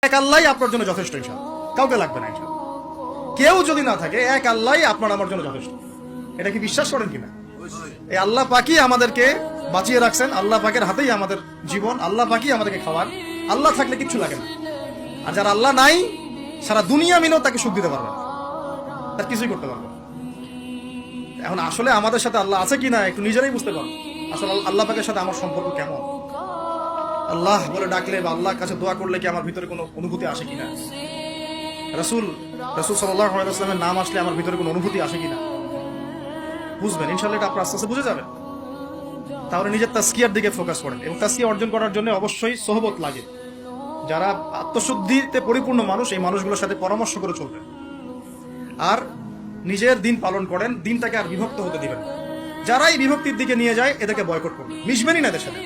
এক আল্লাহই আপনার জন্য যথেষ্ট, ইনশাআল্লাহ কাউকে লাগবে না। ইনশাআল্লাহ কেউ যদি না থাকে, এক আল্লাহই আপনার আমার জন্য যথেষ্ট। এটা কি বিশ্বাস করেন কিনা? এই আল্লাহ পাকই আমাদেরকে বাঁচিয়ে রাখছেন, আল্লাহ পাকের হাতেই আমাদের জীবন, আল্লাহ পাকই আমাদেরকে খাওয়ান। আল্লাহ থাকলে কিচ্ছু লাগে না। আর যার আল্লাহ নাই, সারা দুনিয়া মিলেও তাকে সুখ দিতে পারবে না, তার কিছুই করতে পারবে না। এখন আসলে আমাদের সাথে আল্লাহ আছে কিনা একটু নিজেরাই বুঝতে পারবো। আসলে আল্লাহ পাকের সাথে আমার সম্পর্ক কেমন? আল্লাহ বলে ডাকলে বা আল্লাহর কাছে দোয়া করলে কি আমার ভিতরে কোনো অনুভূতি আসে কিনা? রাসূল সাল্লাল্লাহু আলাইহি ওয়াসাল্লামের নাম আসলে আমার ভিতরে কোনো অনুভূতি আসে কিনা বুঝবেন। ইনশাআল্লাহ এটা আপনি আস্তে আস্তে বুঝে যাবেন। তাহলে নিজের তাজকিয়ার দিকে ফোকাস করেন, এবং তাজকিয়া অর্জন করার জন্য অবশ্যই সোহবত লাগে। যারা আত্মশুদ্ধিতে পরিপূর্ণ মানুষ, এই মানুষগুলোর সাথে পরামর্শ করে চলবেন। আর নিজের দিন পালন করেন, দিনটাকে আর বিভক্ত হতে দিবেন। যারাই বিভক্তির দিকে নিয়ে যায় এদেরকে বয়কট করবেন, মিশবেনই না এদের সাথে।